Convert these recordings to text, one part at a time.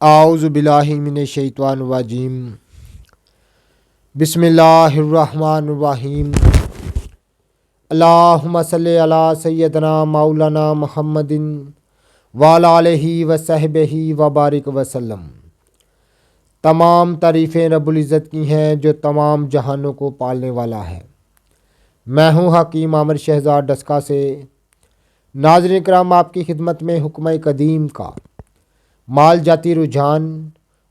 اعوذ باللہ من الشیطان الرجیم بسم اللہ الرحمن الرحیم اللہم صلی علی سیدنا مولانا محمد وعلی آلہ وصحبہ وبارک وسلم۔ تمام تعریفیں رب العزت کی ہیں جو تمام جہانوں کو پالنے والا ہے۔ میں ہوں حکیم عامر شہزاد ڈسکا سے۔ ناظرین کرام، آپ کی خدمت میں حکمہ قدیم کا مال جاتی رجحان،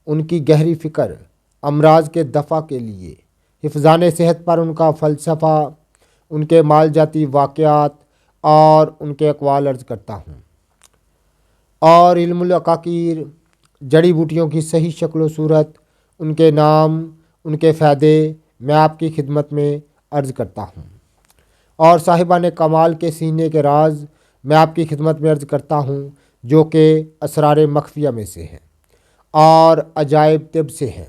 ان کی گہری فکر، امراض کے دفع کے لیے حفظان صحت پر ان کا فلسفہ، ان کے مال جاتی واقعات اور ان کے اقوال عرض کرتا ہوں، اور علم العقاقیر، جڑی بوٹیوں کی صحیح شکل و صورت، ان کے نام، ان کے فائدے میں آپ کی خدمت میں عرض کرتا ہوں، اور صاحبان کمال کے سینے کے راز میں آپ کی خدمت میں عرض کرتا ہوں، جو کہ اسرار مخفیہ میں سے ہیں اور عجائب طب سے ہیں۔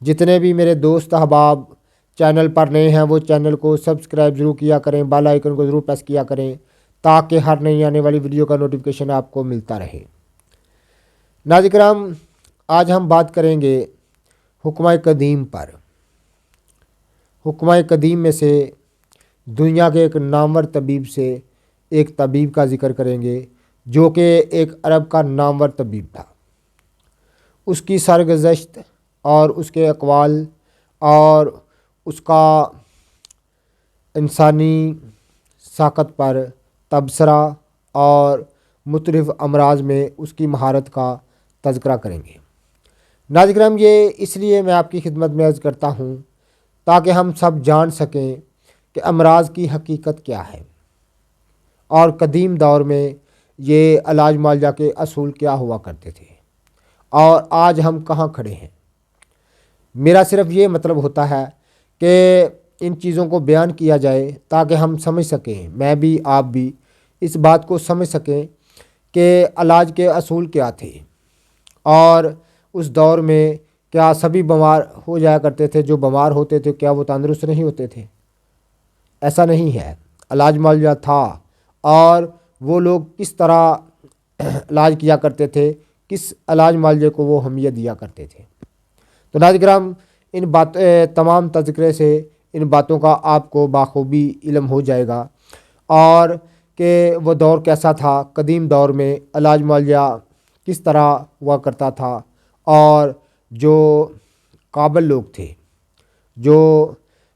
جتنے بھی میرے دوست احباب چینل پر نئے ہیں وہ چینل کو سبسکرائب ضرور کیا کریں، بیل آئیکن کو ضرور پریس کیا کریں تاکہ ہر نئی آنے والی ویڈیو کا نوٹیفیکیشن آپ کو ملتا رہے۔ ناظرین کرام، آج ہم بات کریں گے حکمہ قدیم پر۔ حکمہ قدیم میں سے دنیا کے ایک نامور طبیب سے ایک طبیب کا ذکر کریں گے جو کہ ایک عرب کا نامور طبیب تھا۔ اس کی سرگزشت اور اس کے اقوال اور اس کا انسانی ساقت پر تبصرہ اور مختلف امراض میں اس کی مہارت کا تذکرہ کریں گے۔ ناظرین کرام، یہ اس لیے میں آپ کی خدمت میں عرض کرتا ہوں تاکہ ہم سب جان سکیں کہ امراض کی حقیقت کیا ہے اور قدیم دور میں یہ علاج معالجہ کے اصول کیا ہوا کرتے تھے اور آج ہم کہاں کھڑے ہیں۔ میرا صرف یہ مطلب ہوتا ہے کہ ان چیزوں کو بیان کیا جائے تاکہ ہم سمجھ سکیں، میں بھی آپ بھی اس بات کو سمجھ سکیں کہ علاج کے اصول کیا تھے اور اس دور میں کیا سبھی بیمار ہو جایا کرتے تھے، جو بیمار ہوتے تھے کیا وہ تندرست نہیں ہوتے تھے؟ ایسا نہیں ہے، علاج معالجہ تھا اور وہ لوگ کس طرح علاج کیا کرتے تھے، کس علاج معالجے کو وہ اہمیت دیا کرتے تھے۔ تو ناظرین کرام، ان تمام تذکرے سے ان باتوں کا آپ کو بخوبی علم ہو جائے گا اور کہ وہ دور کیسا تھا، قدیم دور میں علاج معالجہ کس طرح ہوا کرتا تھا اور جو قابل لوگ تھے، جو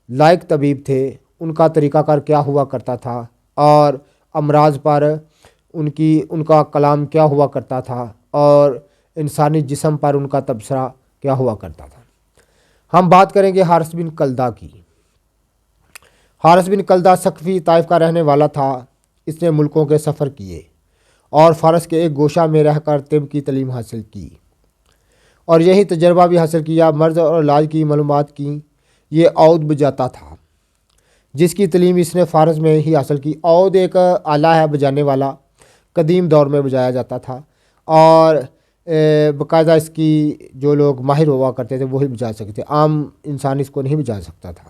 لائق طبیب تھے، ان کا طریقہ کار کیا ہوا کرتا تھا اور امراض پر ان کا کلام کیا ہوا کرتا تھا اور انسانی جسم پر ان کا تبصرہ کیا ہوا کرتا تھا۔ ہم بات کریں گے حارث بن کلدہ کی۔ حارث بن کلدہ ثقفی طائف کا رہنے والا تھا۔ اس نے ملکوں کے سفر کیے اور فارس کے ایک گوشہ میں رہ کر طب کی تعلیم حاصل کی اور یہی تجربہ بھی حاصل کیا، مرض اور علاج کی معلومات کی۔ یہ عود بجاتا تھا جس کی تعلیم اس نے فارس میں ہی حاصل کی۔ عود ایک آلہ ہے بجانے والا، قدیم دور میں بجایا جاتا تھا اور باقاعدہ اس کی جو لوگ ماہر ہوا کرتے تھے وہی بجا سکتے تھے، عام انسان اس کو نہیں بجا سکتا تھا۔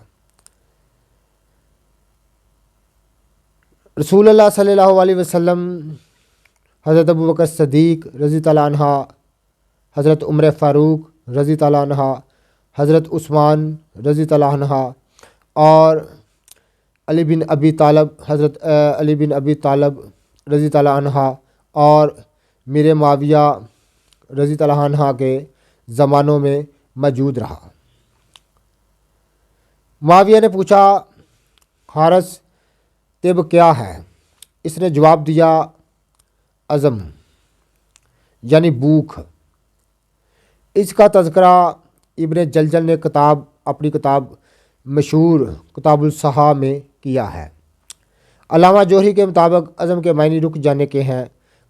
رسول اللہ صلی اللہ علیہ وسلم، حضرت ابوبکر صدیق رضی اللہ عنہ، حضرت عمر فاروق رضی اللہ عنہ، حضرت عثمان رضی اللہ عنہ اور علی بن ابی طالب، حضرت علی بن ابی طالب رضی اللہ عنہ اور میر معاویہ رضی اللہ عنہ کے زمانوں میں موجود رہا۔ معاویہ نے پوچھا، حارث، طب کیا ہے؟ اس نے جواب دیا، عزم یعنی بھوک۔ اس کا تذکرہ ابن جلجل نے اپنی کتاب مشہور کتاب الصحاح میں کیا ہے۔ علامہ جوہری کے مطابق عزم کے معنی رک جانے کے ہیں۔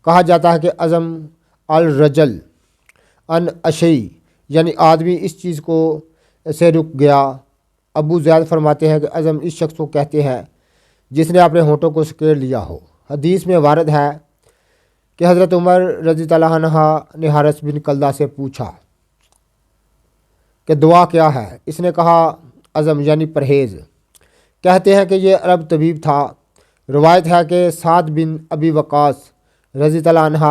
کہا جاتا ہے کہ عزم الرجل ان اشی، یعنی آدمی اس چیز کو سے رک گیا۔ ابو زیاد فرماتے ہیں کہ عزم اس شخص کو کہتے ہیں جس نے اپنے ہونٹوں کو سکیڑ لیا ہو۔ حدیث میں وارد ہے کہ حضرت عمر رضی اللہ عنہ نے حارث بن کلدہ سے پوچھا کہ دعا کیا ہے؟ اس نے کہا، عزم یعنی پرہیز۔ کہتے ہیں کہ یہ عرب طبیب تھا۔ روایت ہے کہ سعد بن ابی وقاص رضی اللہ عنہ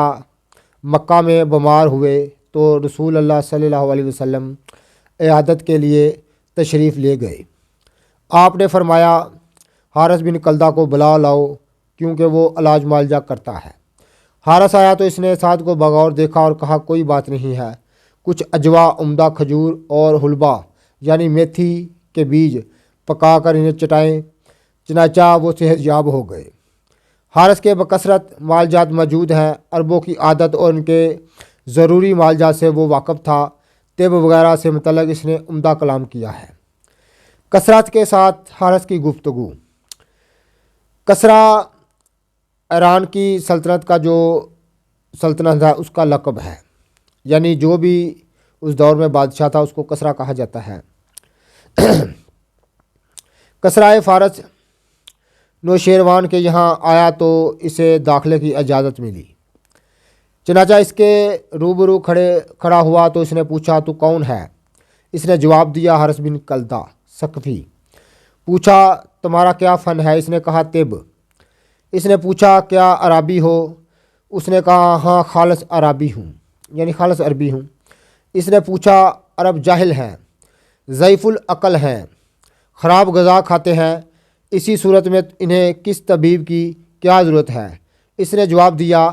مکہ میں بیمار ہوئے تو رسول اللہ صلی اللہ علیہ وسلم عیادت کے لیے تشریف لے گئے۔ آپ نے فرمایا حارث بن کلدہ کو بلا لاؤ کیونکہ وہ علاج معالجہ کرتا ہے۔ حارث آیا تو اس نے سعد کو بغور دیکھا اور کہا کوئی بات نہیں ہے، کچھ اجوا، عمدہ کھجور اور حلبہ یعنی میتھی کے بیج پکا کر انہیں چٹائیں، چنانچہ وہ صحت یاب ہو گئے۔ حارث کے بکثرت معالجات موجود ہیں، عربوں کی عادت اور ان کے ضروری معالجات سے وہ واقف تھا، طب وغیرہ سے متعلق اس نے عمدہ کلام کیا ہے۔ کثرت کے ساتھ حارث کی گفتگو۔ کسرا ایران کی سلطنت کا جو سلطنت ہے اس کا لقب ہے، یعنی جو بھی اس دور میں بادشاہ تھا اس کو کسرا کہا جاتا ہے۔ کسرائے فارس نوشیروان کے یہاں آیا تو اسے داخلے کی اجازت ملی، چنانچہ اس کے روبرو کھڑا ہوا تو اس نے پوچھا تو کون ہے؟ اس نے جواب دیا حارث بن کلدہ ثقفی۔ پوچھا تمہارا کیا فن ہے؟ اس نے کہا طب۔ اس نے پوچھا کیا عربی ہو؟ اس نے کہا ہاں خالص عربی ہوں، یعنی خالص عربی ہوں۔ اس نے پوچھا عرب جاہل ہیں، ضعیف العقل ہیں، خراب غذا کھاتے ہیں، اسی صورت میں انہیں کس طبیب کی کیا ضرورت ہے؟ اس نے جواب دیا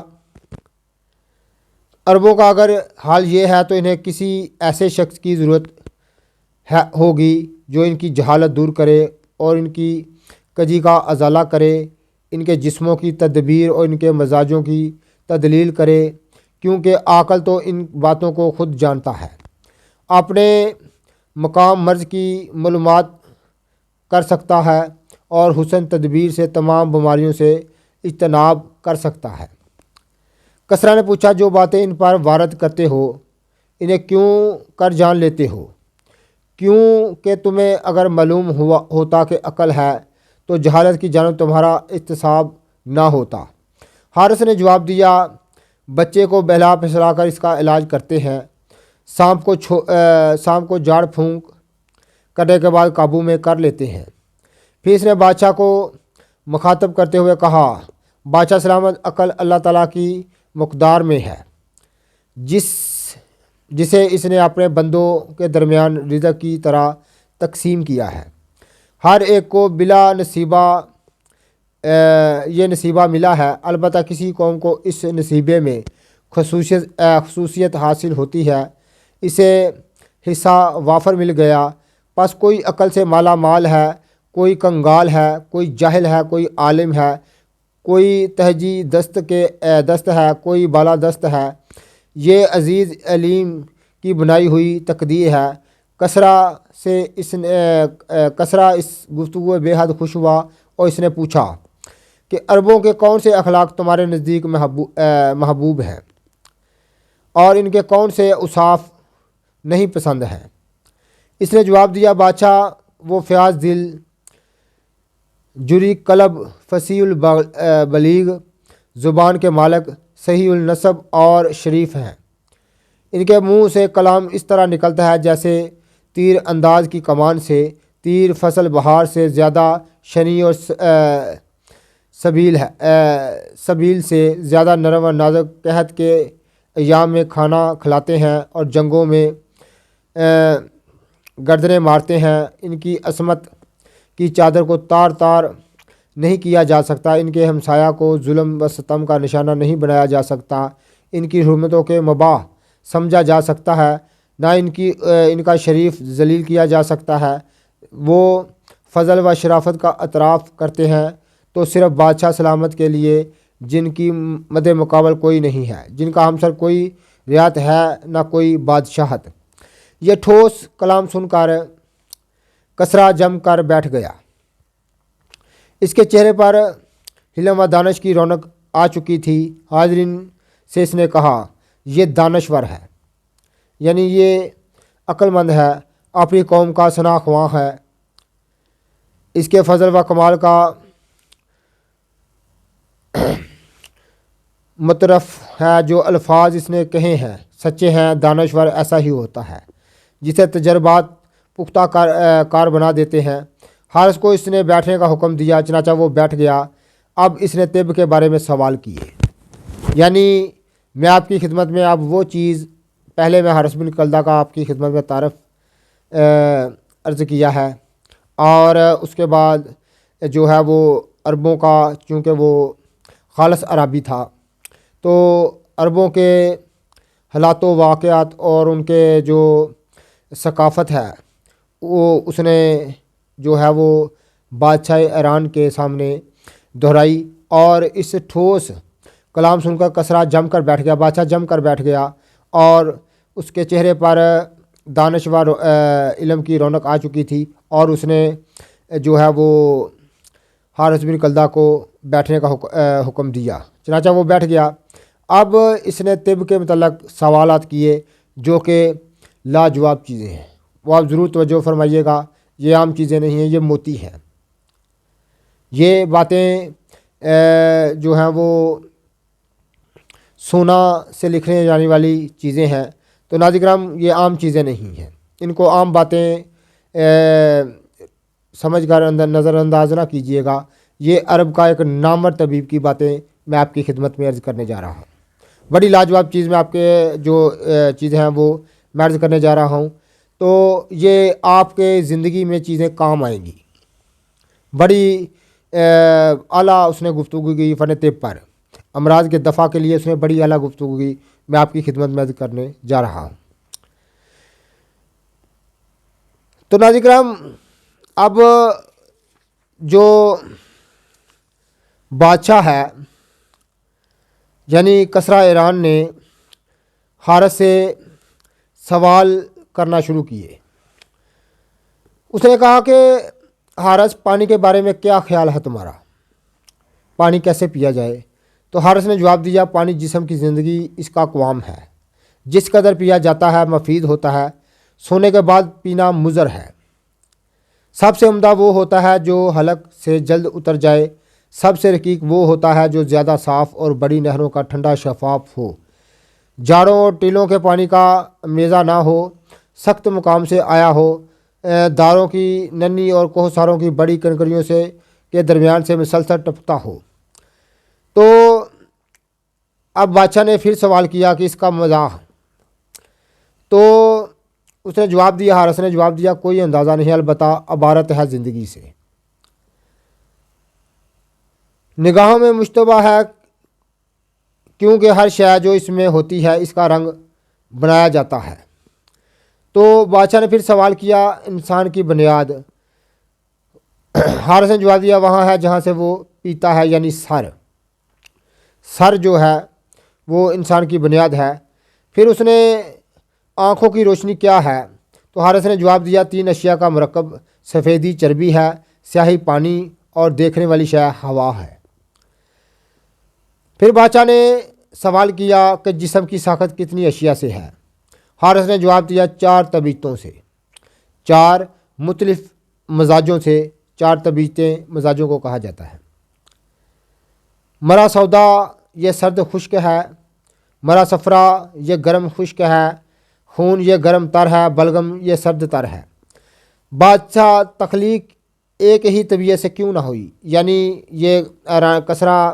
عربوں کا اگر حال یہ ہے تو انہیں کسی ایسے شخص کی ضرورت ہوگی جو ان کی جہالت دور کرے اور ان کی کجی کا ازالہ کرے، ان کے جسموں کی تدبیر اور ان کے مزاجوں کی تدلیل کرے، کیونکہ عقل تو ان باتوں کو خود جانتا ہے، اپنے مقام مرض کی معلومات کر سکتا ہے اور حسن تدبیر سے تمام بیماریوں سے اجتناب کر سکتا ہے۔ کسرا نے پوچھا جو باتیں ان پر وارد کرتے ہو انہیں کیوں کر جان لیتے ہو؟ کیوں کہ تمہیں اگر معلوم ہوتا کہ عقل ہے تو جہالت کی جانب تمہارا احتساب نہ ہوتا۔ حارث نے جواب دیا بچے کو بہلا پھسلا کر اس کا علاج کرتے ہیں، سانپ کو جھاڑ پھونک کرنے کے بعد قابو میں کر لیتے ہیں۔ پھر اس نے بادشاہ کو مخاطب کرتے ہوئے کہا بادشاہ سلامت، عقل اللہ تعالیٰ کی مقدار میں ہے جسے اس نے اپنے بندوں کے درمیان رزق کی طرح تقسیم کیا ہے۔ ہر ایک کو بلا نصیبہ یہ نصیبہ ملا ہے، البتہ کسی قوم کو اس نصیبے میں خصوصیت حاصل ہوتی ہے، اسے حصہ وافر مل گیا، پس کوئی عقل سے مالا مال ہے، کوئی کنگال ہے، کوئی جاہل ہے، کوئی عالم ہے، کوئی تہجی دست ہے، کوئی بالا دست ہے۔ یہ عزیز علیم کی بنائی ہوئی تقدیر ہے۔ کسرا اس گفتگو بے حد خوش ہوا اور اس نے پوچھا کہ عربوں کے کون سے اخلاق تمہارے نزدیک محبوب ہیں اور ان کے کون سے اوصاف نہیں پسند ہیں؟ اس نے جواب دیا بادشاہ وہ فیاض دل، جری قلب، فصیح البلیغ، زبان کے مالک، صحیح النسب اور شریف ہیں۔ ان کے منہ سے کلام اس طرح نکلتا ہے جیسے تیر انداز کی کمان سے، تیر فصل بہار سے زیادہ شنی اور سبیل سے زیادہ نرم و نازک، قحط کے ایام میں کھانا کھلاتے ہیں اور جنگوں میں گردنیں مارتے ہیں۔ ان کی عصمت کی چادر کو تار تار نہیں کیا جا سکتا، ان کے ہمسایہ کو ظلم و ستم کا نشانہ نہیں بنایا جا سکتا، ان کی حرمتوں کے مباح سمجھا جا سکتا ہے، نہ ان کا شریف ذلیل کیا جا سکتا ہے۔ وہ فضل و شرافت کا اعتراف کرتے ہیں تو صرف بادشاہ سلامت کے لیے جن کی مد مقابل کوئی نہیں ہے، جن کا ہمسر کوئی رعایت ہے نہ کوئی بادشاہت۔ یہ ٹھوس کلام سن کر کسرا جم کر بیٹھ گیا، اس کے چہرے پر حلم و دانش کی رونق آ چکی تھی۔ حاضرین سے اس نے کہا یہ دانشور ہے، یعنی یہ عقل مند ہے، اپنی قوم کا ثنا خواں ہے، اس کے فضل و کمال کا مترف ہے، جو الفاظ اس نے کہے ہیں سچے ہیں۔ دانشور ایسا ہی ہوتا ہے جسے تجربات پختہ کار بنا دیتے ہیں۔ حارث کو اس نے بیٹھنے کا حکم دیا، چنانچہ وہ بیٹھ گیا۔ اب اس نے طب کے بارے میں سوال کیے، یعنی میں آپ کی خدمت میں اب وہ چیز پہلے میں حارث بن کلدہ کا آپ کی خدمت میں تعارف عرض کیا ہے، اور اس کے بعد جو ہے وہ عربوں کا، چونکہ وہ خالص عربی تھا تو عربوں کے حالات و واقعات اور ان کے جو ثقافت ہے وہ اس نے جو ہے وہ بادشاہ ایران کے سامنے دہرائی، اور اس ٹھوس کلام سن کر کسرا جم کر بیٹھ گیا، بادشاہ جم کر بیٹھ گیا، اور اس کے چہرے پر دانش و علم کی رونق آ چکی تھی، اور اس نے جو ہے وہ حارث بن کلدہ کو بیٹھنے کا حکم دیا، چنانچہ وہ بیٹھ گیا۔ اب اس نے طب کے متعلق سوالات کیے جو کہ لاجواب چیزیں ہیں، وہ آپ ضرور توجہ فرمائیے گا، یہ عام چیزیں نہیں ہیں، یہ موتی ہیں، یہ باتیں جو ہیں وہ سونا سے لکھنے جانے والی چیزیں ہیں، تو ناظرین کرام یہ عام چیزیں نہیں ہیں، ان کو عام باتیں سمجھ کر نظر انداز نہ کیجیے گا، یہ عرب کا ایک نامور طبیب کی باتیں میں آپ کی خدمت میں عرض کرنے جا رہا ہوں، بڑی لاجواب چیز میں آپ کے جو چیزیں ہیں وہ میں عرض کرنے جا رہا ہوں، تو یہ آپ کے زندگی میں چیزیں کام آئیں گی۔ بڑی اعلیٰ اس نے گفتگو کی فن طب پر، امراض کے دفاع کے لیے اس نے بڑی اعلیٰ گفتگو کی، میں آپ کی خدمت میں عرض کرنے جا رہا ہوں۔ تو ناظرین کرام اب جو بادشاہ ہے یعنی کسریٰ ایران نے حارث سے سوال کرنا شروع کیے۔ اس نے کہا کہ حارث پانی کے بارے میں کیا خیال ہے تمہارا، پانی کیسے پیا جائے؟ تو حارث نے جواب دیا، پانی جسم کی زندگی اس کا قوام ہے، جس قدر پیا جاتا ہے مفید ہوتا ہے، سونے کے بعد پینا مضر ہے، سب سے عمدہ وہ ہوتا ہے جو حلق سے جلد اتر جائے، سب سے رقیق وہ ہوتا ہے جو زیادہ صاف اور بڑی نہروں کا ٹھنڈا شفاف ہو، جاڑوں اور ٹیلوں کے پانی کا میزہ نہ ہو، سخت مقام سے آیا ہو، داروں کی ننھی اور کوہساروں کی بڑی کنکریوں سے کے درمیان سے مسلسل ٹپکتا ہو۔ تو اب بادشاہ نے پھر سوال کیا کہ اس کا مزاح، تو اس نے جواب دیا، حارث نے جواب دیا، کوئی اندازہ نہیں، البتہ عبارت ہے زندگی سے، نگاہوں میں مشتبہ ہے، کیونکہ ہر شے جو اس میں ہوتی ہے اس کا رنگ بنایا جاتا ہے۔ تو بادشاہ نے پھر سوال کیا، انسان کی بنیاد؟ حارث نے جواب دیا، وہاں ہے جہاں سے وہ پیتا ہے، یعنی سر جو ہے وہ انسان کی بنیاد ہے۔ پھر اس نے آنکھوں کی روشنی کیا ہے؟ تو حارث نے جواب دیا، 3 اشیاء کا مرکب، سفیدی چربی ہے، سیاہی پانی، اور دیکھنے والی شے ہوا ہے۔ پھر بادشاہ نے سوال کیا کہ جسم کی ساخت کتنی اشیاء سے ہے؟ حارث نے جواب دیا، 4 طبیعتوں سے، 4 مختلف مزاجوں سے، 4 طبیعتیں مزاجوں کو کہا جاتا ہے۔ مرا سودا یہ سرد خشک ہے، مرا صفرا یہ گرم خشک ہے، خون یہ گرم تر ہے، بلغم یہ سرد تر ہے۔ بادشاہ تخلیق ایک ہی طبیعت سے کیوں نہ ہوئی؟ یعنی یہ کسریٰ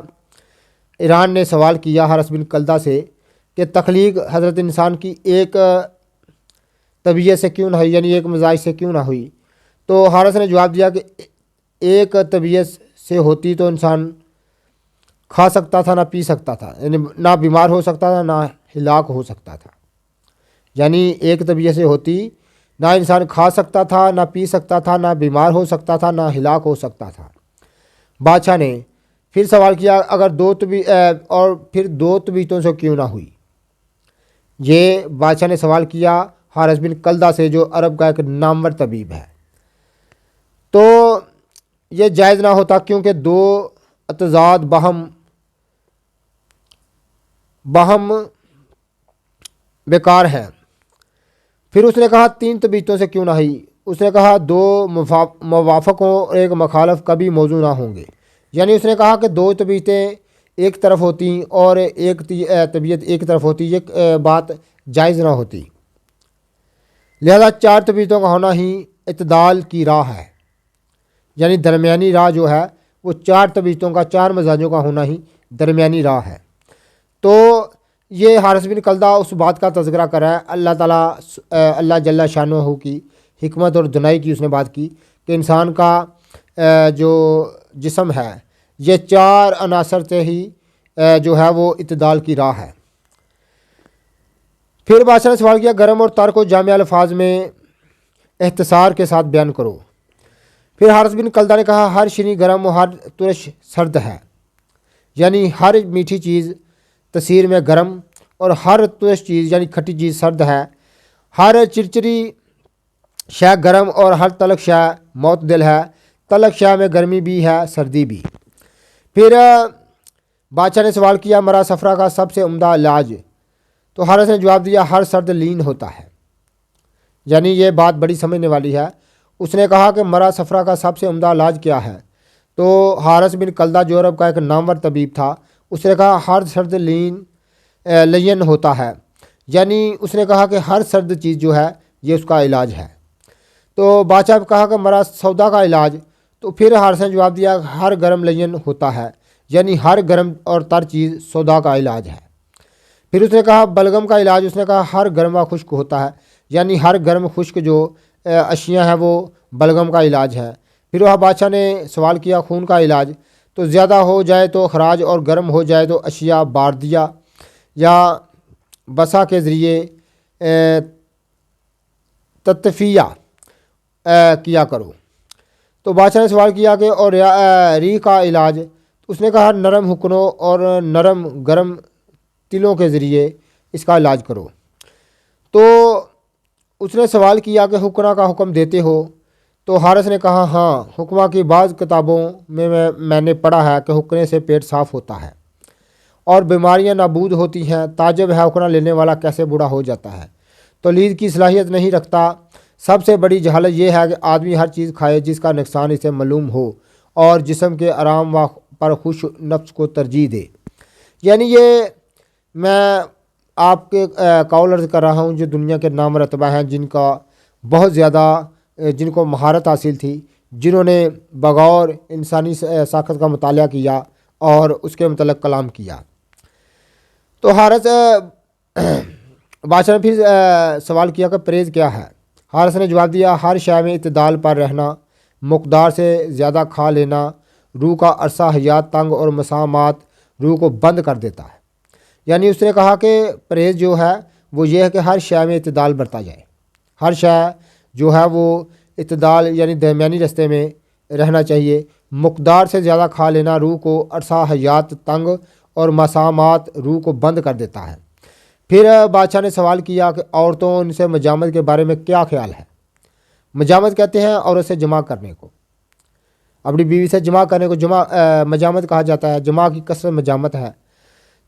ایران نے سوال کیا حارث بن کلدہ سے کہ تخلیق حضرت انسان کی ایک طبیعت سے کیوں نہ ہوئی، یعنی ایک مزاج سے کیوں نہ ہوئی؟ تو حارث نے جواب دیا کہ ایک طبیعت سے ہوتی تو انسان کھا سکتا تھا، نہ پی سکتا تھا، یعنی نہ بیمار ہو سکتا تھا، نہ ہلاک ہو سکتا تھا۔ یعنی ایک طبیعت سے ہوتی، نہ انسان کھا سکتا تھا، نہ پی سکتا تھا، نہ بیمار ہو سکتا تھا، نہ ہلاک ہو سکتا تھا۔ بادشاہ نے پھر سوال کیا، اگر پھر دو طبیعتوں سے کیوں نہ ہوئی؟ یہ بادشاہ نے سوال کیا حارث بن کلدہ سے، جو عرب کا ایک نامور طبیب ہے۔ تو یہ جائز نہ ہوتا، کیونکہ 2 اتضاد باہم بیکار ہیں۔ پھر اس نے کہا 3 طبیعتوں سے کیوں نہ ہوئی؟ اس نے کہا 2 موافق ہوں اور 1 مخالف کبھی موضوع نہ ہوں گے۔ یعنی اس نے کہا کہ 2 طبیعتیں ایک طرف ہوتی اور ایک طبیعت ایک طرف ہوتی، یہ بات جائز نہ ہوتی، لہذا 4 طبیعتوں کا ہونا ہی اعتدال کی راہ ہے، یعنی درمیانی راہ جو ہے وہ 4 طبیعتوں کا، 4 مزاجوں کا ہونا ہی درمیانی راہ ہے۔ تو یہ حارث بن کلدہ اس بات کا تذکرہ کر رہا ہے، اللہ جل شانہ کی حکمت اور دنائی کی اس نے بات کی کہ انسان کا جو جسم ہے یہ 4 عناصر سے ہی جو ہے وہ اعتدال کی راہ ہے۔ پھر بادشاہ نے سوال کیا گرم اور تر کو جامع الفاظ میں اختصار کے ساتھ بیان کرو۔ پھر حارث بن کلدہ نے کہا ہر شیریں گرم و ہر ترش سرد ہے، یعنی ہر میٹھی چیز تاثیر میں گرم اور ہر ترش چیز یعنی کھٹی چیز سرد ہے، ہر چرچری شے گرم اور ہر تلخ شے معتدل ہے، تلخ شے میں گرمی بھی ہے سردی بھی۔ پھر بادشاہ نے سوال کیا مرا صفرا کا سب سے عمدہ علاج؟ تو حارث نے جواب دیا ہر سرد لین ہوتا ہے، یعنی یہ بات بڑی سمجھنے والی ہے۔ اس نے کہا کہ مرا صفرا کا سب سے عمدہ علاج کیا ہے؟ تو حارث بن کلدہ جو عرب کا ایک نامور طبیب تھا، اس نے کہا ہر سرد لین ہوتا ہے، یعنی اس نے کہا کہ ہر سرد چیز جو ہے یہ اس کا علاج ہے۔ تو بادشاہ نے کہا کہ مرا سودا کا علاج؟ تو پھر حارث نے جواب دیا ہر گرم لین ہوتا ہے، یعنی ہر گرم اور تر چیز سودا کا علاج ہے۔ پھر اس نے کہا بلغم کا علاج؟ اس نے کہا ہر گرم و خشک ہوتا ہے، یعنی ہر گرم خشک جو اشیاء ہیں وہ بلغم کا علاج ہے۔ پھر وہ بادشاہ نے سوال کیا خون کا علاج؟ تو زیادہ ہو جائے تو خراج اور گرم ہو جائے تو اشیاء باردیا یا بسا کے ذریعے تطفیہ کیا کرو۔ تو بادشاہ نے سوال کیا کہ اور ریح کا علاج؟ اس نے کہا نرم حکنوں اور نرم گرم تلوں کے ذریعے اس کا علاج کرو۔ تو اس نے سوال کیا کہ حکمہ کا حکم دیتے ہو؟ تو حارث نے کہا ہاں، حکمہ کی بعض کتابوں میں نے پڑھا ہے کہ حکنے سے پیٹ صاف ہوتا ہے اور بیماریاں نابود ہوتی ہیں۔ تعجب ہے حکمہ لینے والا کیسے بوڑھا ہو جاتا ہے، تولید کی صلاحیت نہیں رکھتا۔ سب سے بڑی جہالت یہ ہے کہ آدمی ہر چیز کھائے جس کا نقصان اسے معلوم ہو اور جسم کے آرام پر خوش نفس کو ترجیح دے۔ یعنی یہ میں آپ کے قول عرض کر رہا ہوں جو دنیا کے نام مرتبہ ہیں، جن کا بہت زیادہ جن کو مہارت حاصل تھی، جنہوں نے بغور انسانی ساخت کا مطالعہ کیا اور اس کے متعلق کلام کیا۔ تو حارث بادشاہ نے پھر سوال کیا کہ پرہیز کیا ہے؟ حارث نے جواب دیا ہر شے میں اعتدال پر رہنا، مقدار سے زیادہ کھا لینا روح کا عرصہ حیات تنگ اور مسامات روح کو بند کر دیتا ہے۔ یعنی اس نے کہا کہ پرہیز جو ہے وہ یہ ہے کہ ہر شے میں اعتدال برتا جائے، ہر شے جو ہے وہ اعتدال یعنی درمیانی رستے میں رہنا چاہیے۔ مقدار سے زیادہ کھا لینا روح کو عرصہ حیات تنگ اور مسامات روح کو بند کر دیتا ہے۔ پھر بادشاہ نے سوال کیا کہ عورتوں ان سے مجامت کے بارے میں کیا خیال ہے؟ مجامت کہتے ہیں عورت سے جمع کرنے کو، اپنی بیوی سے جمع کرنے کو مجامت کہا جاتا ہے، جمع کی کثرت مجامت ہے۔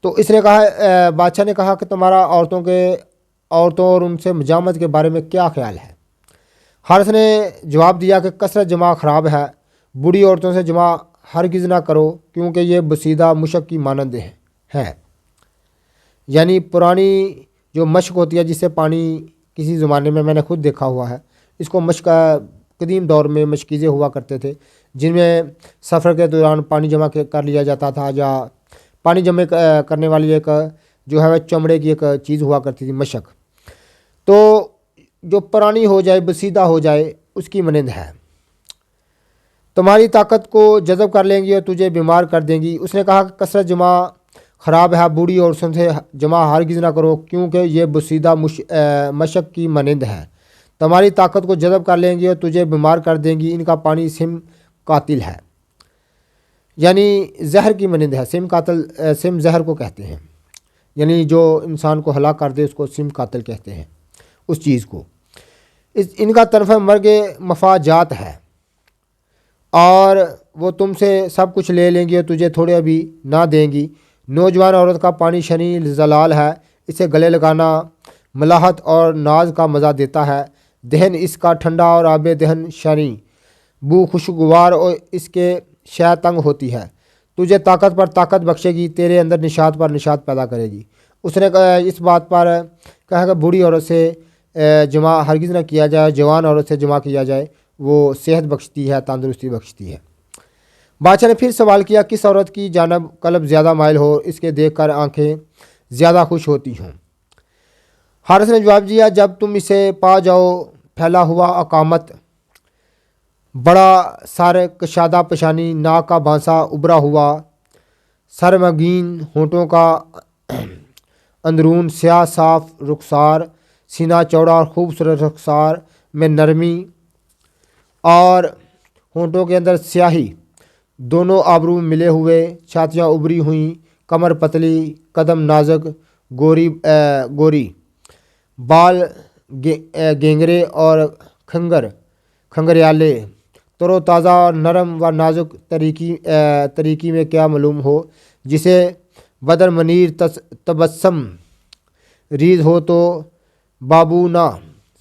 تو اس نے کہا بادشاہ نے کہا کہ تمہارا عورتوں اور ان سے مجامت کے بارے میں کیا خیال ہے؟ حارث نے جواب دیا کہ کثرت جمع خراب ہے، بوڑھی عورتوں سے جمع ہرگز نہ کرو کیونکہ یہ بسیدہ مشق کی مانند ہے۔ یعنی پرانی جو مشق ہوتی ہے جس سے پانی کسی زمانے میں نے خود دیکھا ہوا ہے، اس کو مشق قدیم دور میں مشکیزیں ہوا کرتے تھے جن میں سفر کے دوران پانی جمع کر لیا جاتا تھا، یا پانی جمع کرنے والی ایک جو ہے چمڑے کی ایک چیز ہوا کرتی تھی مشق، تو جو پرانی ہو جائے بسیدہ ہو جائے اس کی مانند ہے۔ تمہاری طاقت کو جذب کر لیں گی اور تجھے بیمار کر دیں گی۔ اس نے کہا کہ کثرت جمع خراب ہے، بوڑھی عورتوں سے جمع ہرگز نہ کرو کیونکہ یہ بسیدہ مشق کی مانند ہے۔ تمہاری طاقت کو جذب کر لیں گی اور تجھے بیمار کر دیں گی، ان کا پانی سم قاتل ہے، یعنی زہر کی مانند ہے۔ سم زہر کو کہتے ہیں، یعنی جو انسان کو ہلاک کر دے اس کو سم قاتل کہتے ہیں اس چیز کو۔ ان کا طرف مرگ مفاجات ہے اور وہ تم سے سب کچھ لے لیں گی اور تجھے تھوڑے بھی نہ دیں گی۔ نوجوان عورت کا پانی شنی زلال ہے، اسے گلے لگانا ملاحت اور ناز کا مزہ دیتا ہے۔ دہن اس کا ٹھنڈا اور آب دہن شنی، بو خوشگوار اور اس کے شے تنگ ہوتی ہے۔ تجھے طاقت پر طاقت بخشے گی، تیرے اندر نشاط پر نشاط پیدا کرے گی۔ اس نے اس بات پر کہا کہ بوڑھی عورت سے جمع ہرگز نہ کیا جائے، جوان عورت سے جمع کیا جائے، وہ صحت بخشتی ہے، تندرستی بخشتی ہے۔ بادشاہ نے پھر سوال کیا کس عورت کی جانب قلب زیادہ مائل ہو، اس کے دیکھ کر آنکھیں زیادہ خوش ہوتی ہوں۔ حارث نے جواب دیا، جب تم اسے پا جاؤ، پھیلا ہوا اقامت، بڑا سر، کشادہ پیشانی، ناک کا بانسا ابھرا ہوا، سرمگین ہونٹوں کا اندرون، سیاہ صاف رخسار، سینہ چوڑا اور خوبصورت رخسار میں نرمی اور ہونٹوں کے اندر سیاہی، دونوں آبرو ملے ہوئے، چھاتیاں ابری ہوئیں، کمر پتلی، قدم نازک، گوری، بال گینگرے اور کھنگریالے، تر و تازہ اور نرم و نازک طریقی میں کیا معلوم ہو، جسے بدر منیر تبسم ریز ہو تو بابونا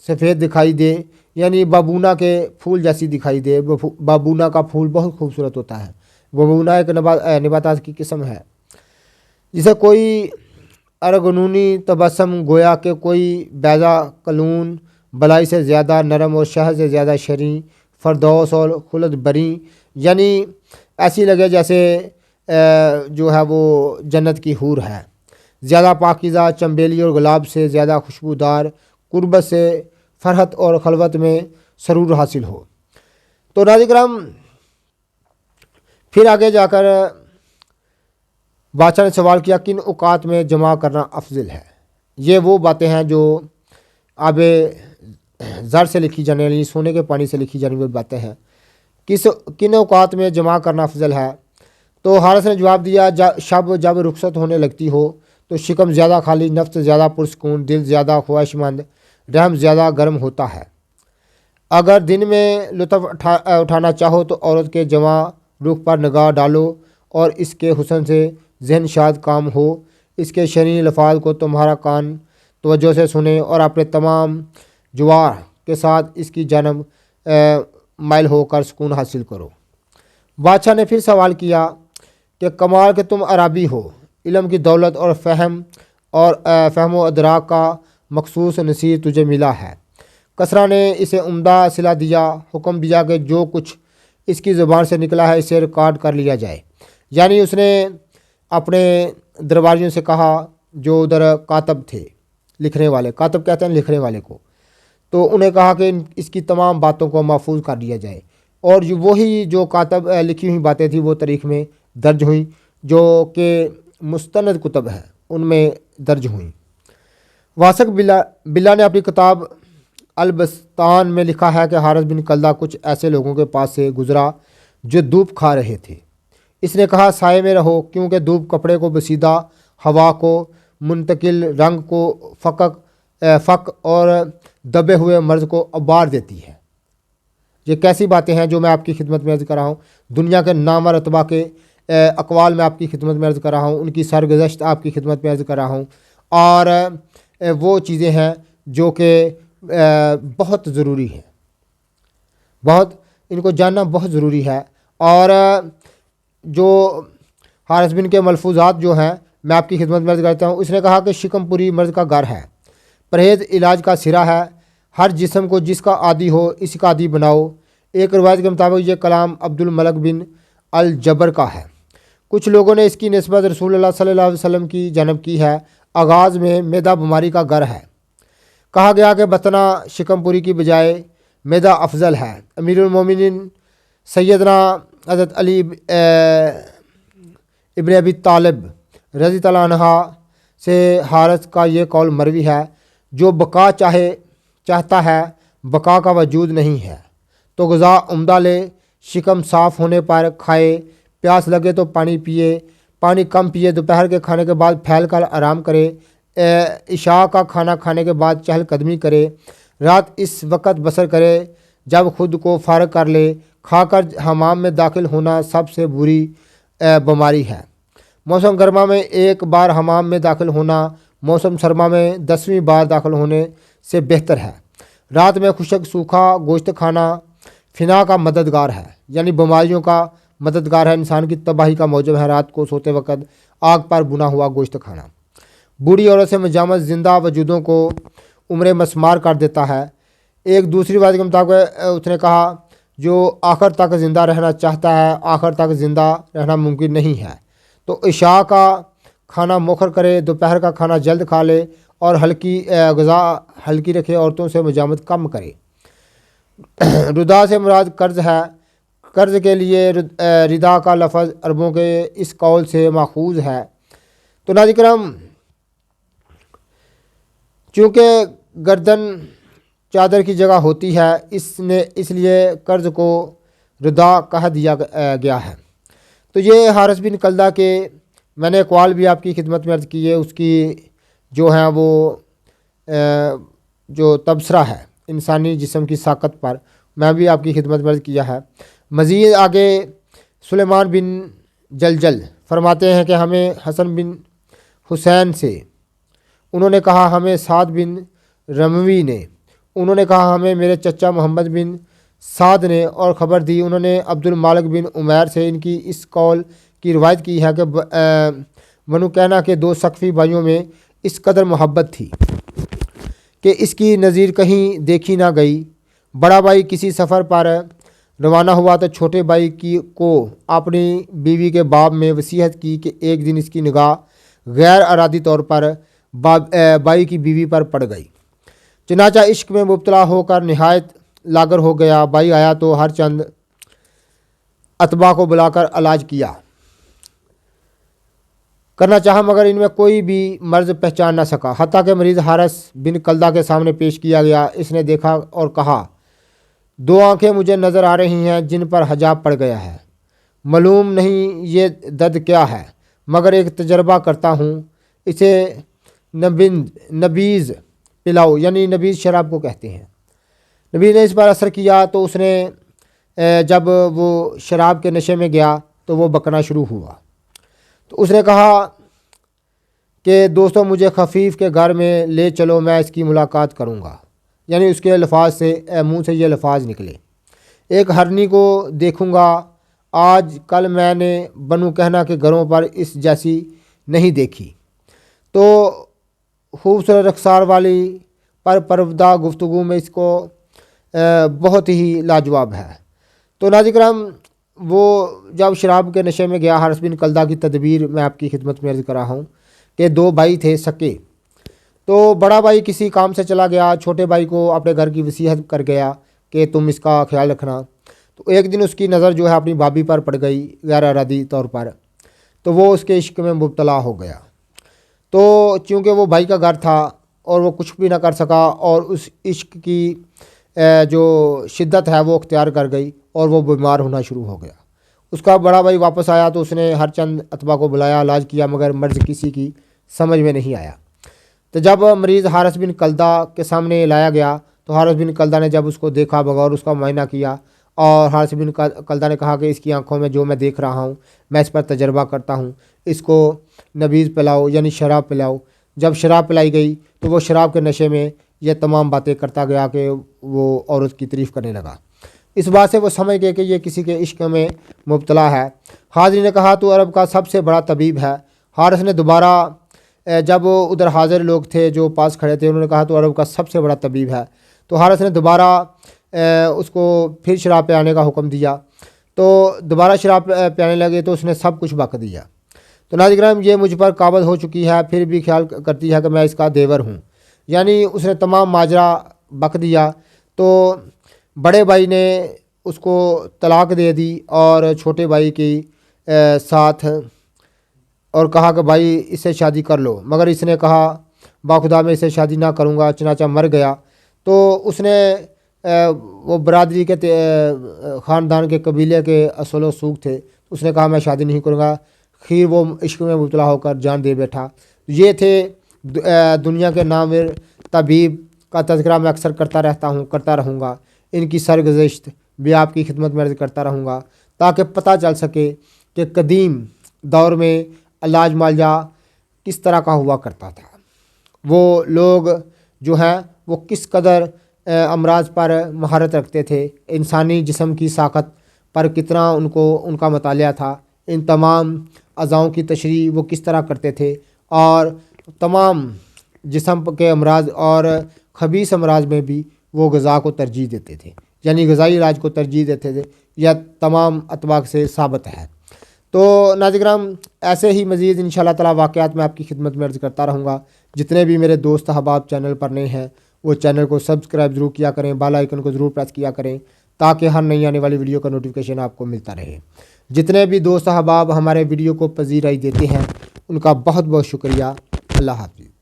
سفید دکھائی دے، یعنی بابونا کے پھول جیسی دکھائی دے۔ بابونا کا پھول بہت خوبصورت ہوتا ہے۔ بابونا ایک نباتات کی قسم ہے، جسے کوئی ارغنونی تبسم، گویا کہ کوئی بیضا کلون، بلائی سے زیادہ نرم اور شہد سے زیادہ شیریں، فردوس اور خلد بری، یعنی ایسی لگے جیسے جو ہے وہ جنت کی حور ہے، زیادہ پاکیزہ، چنبیلی اور گلاب سے زیادہ خوشبودار، قربت سے فرحت اور خلوت میں سرور حاصل ہو۔ تو ناظرین کرام، پھر آگے جا کر بادشاہ نے سوال کیا، کن اوقات میں جمع کرنا افضل ہے؟ یہ وہ باتیں ہیں جو آب زر سے لکھی جانے والی، سونے کے پانی سے لکھی جانے والی باتیں ہیں۔ کن اوقات میں جمع کرنا افضل ہے؟ تو حارث نے جواب دیا، شب جب رخصت ہونے لگتی ہو تو شکم زیادہ خالی، نفس زیادہ پرسکون، دل زیادہ خواہش مند، رحم زیادہ گرم ہوتا ہے۔ اگر دن میں لطف اٹھانا چاہو تو عورت کے جواں رخ پر نگاہ ڈالو اور اس کے حسن سے ذہن شاد کام ہو، اس کے شرین الفاظ کو تمہارا کان توجہ سے سنے اور اپنے تمام جوار کے ساتھ اس کی جانب مائل ہو کر سکون حاصل کرو۔ بادشاہ نے پھر سوال کیا کہ کمال کہ تم عربی ہو، علم کی دولت اور فہم و ادراک کا مخصوص نصیر تجھے ملا ہے۔ کسریٰ نے اسے عمدہ صلہ دیا، حکم دیا کہ جو کچھ اس کی زبان سے نکلا ہے اسے ریکارڈ کر لیا جائے۔ یعنی اس نے اپنے درباریوں سے کہا جو ادھر کاتب تھے، لکھنے والے، کاتب کہتے ہیں لکھنے والے کو، تو انہیں کہا کہ اس کی تمام باتوں کو محفوظ کر لیا جائے، اور وہی جو کاتب لکھی ہوئی باتیں تھیں وہ تاریخ میں درج ہوئیں، جو کہ مستند کتب ہیں ان میں درج ہوئیں۔ واسق بلا نے اپنی کتاب البستان میں لکھا ہے کہ حارث بن کلدہ کچھ ایسے لوگوں کے پاس سے گزرا جو دھوپ کھا رہے تھے۔ اس نے کہا، سائے میں رہو، کیونکہ دھوپ کپڑے کو بسیدہ، ہوا کو منتقل، رنگ کو فک اور دبے ہوئے مرض کو ابار دیتی ہے۔ یہ کیسی باتیں ہیں جو میں آپ کی خدمت میں عرض کر رہا ہوں؟ دنیا کے نامہ رتبہ کے اقوال میں آپ کی خدمت میں عرض کر رہا ہوں، ان کی سرگزشت آپ کی خدمت میں عرض کر رہا ہوں، اور وہ چیزیں ہیں جو کہ بہت ضروری ہیں، ان کو جاننا بہت ضروری ہے۔ اور جو حارث بن کے ملفوظات جو ہیں میں آپ کی خدمت میں عرض کرتا ہوں۔ اس نے کہا کہ شکم پوری مرض کا گھر ہے، پرہیز علاج کا سرا ہے، ہر جسم کو جس کا عادی ہو اس کا عادی بناؤ۔ ایک روایت کے مطابق یہ کلام عبد الملک بن الجبر کا ہے۔ کچھ لوگوں نے اس کی نسبت رسول اللہ صلی اللہ علیہ وسلم کی جانب کی ہے۔ آغاز میں معدہ بیماری کا گھر ہے، کہا گیا کہ بطنہ شکم پوری کی بجائے معدہ افضل ہے۔ امیر المومنین سیدنا حضرت علی ابن ابی طالب رضی اللہ عنہ سے حارث کا یہ قول مروی ہے، جو بقا چاہتا ہے بقا کا وجود نہیں ہے تو غذا عمدہ لے، شکم صاف ہونے پر کھائے، پیاس لگے تو پانی پیے، پانی کم پیے، دوپہر کے کھانے کے بعد پھیل کر آرام کرے، عشاء کا کھانا کھانے کے بعد چہل قدمی کرے، رات اس وقت بسر کرے جب خود کو فارغ کر لے۔ کھا کر حمام میں داخل ہونا سب سے بری بیماری ہے۔ موسم گرما میں ایک بار حمام میں داخل ہونا موسم سرما میں 10ویں بار داخل ہونے سے بہتر ہے۔ رات میں خشک سوکھا گوشت کھانا فنا کا مددگار ہے، یعنی بیماریوں کا مددگار ہے، انسان کی تباہی کا موجب ہے۔ رات کو سوتے وقت آگ پر بنا ہوا گوشت کھانا بوڑھی عورت سے مجامت زندہ وجودوں کو عمر مسمار کر دیتا ہے۔ ایک دوسری بات کے مطابق اس نے کہا، جو آخر تک زندہ رہنا چاہتا ہے آخر تک زندہ رہنا ممکن نہیں ہے، تو عشاء کا کھانا مؤخر کرے، دوپہر کا کھانا جلد کھا لے اور غذا ہلکی رکھے، عورتوں سے مجامت کم کرے۔ ردا سے مراد قرض ہے۔ قرض کے لیے ردا کا لفظ عربوں کے اس قول سے ماخوذ ہے۔ تو ناظرین کرام، چونکہ گردن چادر کی جگہ ہوتی ہے، اس لیے قرض کو ردا کہہ دیا گیا ہے۔ تو یہ حارث بن کلدہ کے میں نے اقوال بھی آپ کی خدمت میں عرض کی ہے، اس کی جو ہیں وہ جو تبصرہ ہے انسانی جسم کی ساقت پر، میں بھی آپ کی خدمت میں عرض کیا ہے۔ مزید آگے سلیمان بن جلجل فرماتے ہیں کہ ہمیں حسن بن حسین سے انہوں نے کہا، ہمیں سعد بن رموی نے انہوں نے کہا، ہمیں میرے چچا محمد بن سعد نے اور خبر دی، انہوں نے عبد المالک بن عمیر سے ان کی اس قول کی روایت کی ہے کہ بنو کینہ کے 2 ثقفی بھائیوں میں اس قدر محبت تھی کہ اس کی نظیر کہیں دیکھی نہ گئی۔ بڑا بھائی کسی سفر پر روانہ ہوا تو چھوٹے بھائی کو اپنی بیوی کے باب میں وصیت کی کہ ایک دن اس کی نگاہ غیر ارادی طور پر بھائی کی بیوی پر پڑ گئی۔ چنانچہ عشق میں مبتلا ہو کر نہایت لاغر ہو گیا۔ بھائی آیا تو ہر چند اتباع کو بلا کر علاج کرنا چاہا، مگر ان میں کوئی بھی مرض پہچان نہ سکا، حتیٰ کہ مریض حارث بن کلدہ کے سامنے پیش کیا گیا۔ اس نے دیکھا اور کہا، 2 آنکھیں مجھے نظر آ رہی ہیں جن پر حجاب پڑ گیا ہے، معلوم نہیں یہ درد کیا ہے، مگر ایک تجربہ کرتا ہوں، اسے نبیذ پلاؤ، یعنی نبیذ شراب کو کہتے ہیں۔ نبی نے اس پر اثر کیا تو اس نے جب وہ شراب کے نشے میں گیا تو وہ بکنا شروع ہوا۔ تو اس نے کہا کہ دوستو مجھے خفیف کے گھر میں لے چلو، میں اس کی ملاقات کروں گا، یعنی اس کے الفاظ سے منہ سے یہ الفاظ نکلے، ایک ہرنی کو دیکھوں گا، آج کل میں نے بنو کہنا کے گھروں پر اس جیسی نہیں دیکھی۔ تو خوبصورت رخسار والی پروردہ گفتگو میں اس کو بہت ہی لاجواب ہے۔ تو ناظرین کرام، وہ جب شراب کے نشے میں گیا، حارث بن کلدہ کی تدبیر میں آپ کی خدمت میں عرض کر رہا ہوں کہ 2 بھائی تھے سکے۔ تو بڑا بھائی کسی کام سے چلا گیا، چھوٹے بھائی کو اپنے گھر کی وصیت کر گیا کہ تم اس کا خیال رکھنا۔ تو ایک دن اس کی نظر جو ہے اپنی بھابھی پر پڑ گئی غیر ارادی طور پر، تو وہ اس کے عشق میں مبتلا ہو گیا۔ تو چونکہ وہ بھائی کا گھر تھا اور وہ کچھ بھی نہ کر سکا، اور اس عشق کی جو شدت ہے وہ اختیار کر گئی اور وہ بیمار ہونا شروع ہو گیا۔ اس کا بڑا بھائی واپس آیا تو اس نے ہر چند اتباع کو بلایا، علاج کیا، مگر مرض کسی کی سمجھ میں نہیں آیا۔ تو جب مریض حارث بن کلدہ کے سامنے لایا گیا تو حارث بن کلدہ نے جب اس کو دیکھا، بغور اس کا معائنہ کیا، اور حارث بن کلدہ نے کہا کہ اس کی آنکھوں میں جو میں دیکھ رہا ہوں میں اس پر تجربہ کرتا ہوں، اس کو نبیذ پلاؤ، یعنی شراب پلاؤ۔ جب شراب پلائی گئی تو وہ شراب کے نشے میں یہ تمام باتیں کرتا گیا کہ وہ عورت کی تعریف کرنے لگا۔ اس بات سے وہ سمجھ گئے کہ یہ کسی کے عشق میں مبتلا ہے۔ حاضری نے کہا تو عرب کا سب سے بڑا طبیب ہے۔ حارث نے دوبارہ جب ادھر حاضر لوگ تھے جو پاس کھڑے تھے، انہوں نے کہا تو عرب کا سب سے بڑا طبیب ہے۔ تو حارث نے دوبارہ اس کو پھر شراب پلانے کا حکم دیا۔ تو دوبارہ شراب پلانے لگے تو اس نے سب کچھ بک دیا۔ تو ناظرین کرام، یہ مجھ پر قابض ہو چکی ہے، پھر بھی خیال کرتی ہے کہ میں اس کا دیور ہوں، یعنی اس نے تمام ماجرا بک دیا۔ تو بڑے بھائی نے اس کو طلاق دے دی اور چھوٹے بھائی کی ساتھ اور کہا کہ بھائی اس سے شادی کر لو، مگر اس نے کہا باخدا میں اس سے شادی نہ کروں گا، چنانچہ مر گیا۔ تو اس نے وہ برادری کے خاندان کے قبیلے کے اصول و سوق تھے، اس نے کہا میں شادی نہیں کروں گا، خیر وہ عشق میں مبتلا ہو کر جان دے بیٹھا۔ یہ تھے دنیا کے نامور طبیب کا تذکرہ میں اکثر کرتا رہوں گا، ان کی سرگزشت بھی آپ کی خدمت میں عرض کرتا رہوں گا تاکہ پتہ چل سکے کہ قدیم دور میں علاج معالجہ کس طرح کا ہوا کرتا تھا، وہ لوگ جو ہیں وہ کس قدر امراض پر مہارت رکھتے تھے، انسانی جسم کی ساخت پر کتنا ان کا مطالعہ تھا، ان تمام اعضاؤں کی تشریح وہ کس طرح کرتے تھے، اور تمام جسم کے امراض اور خبیث امراض میں بھی وہ غذا کو ترجیح دیتے تھے، یعنی غذائی علاج کو ترجیح دیتے تھے، یہ تمام اتباع سے ثابت ہے۔ تو ناظرین کرام ایسے ہی مزید انشاءاللہ تعالی واقعات میں آپ کی خدمت میں عرض کرتا رہوں گا۔ جتنے بھی میرے دوست احباب چینل پر نئے ہیں وہ چینل کو سبسکرائب ضرور کیا کریں، بیل آئیکن کو ضرور پریس کیا کریں تاکہ ہر نئی آنے والی ویڈیو کا نوٹیفیکیشن آپ کو ملتا رہے۔ جتنے بھی دوست احباب ہمارے ویڈیو کو پذیرائی دیتے ہیں ان کا بہت بہت شکریہ۔ اللہ حافظ۔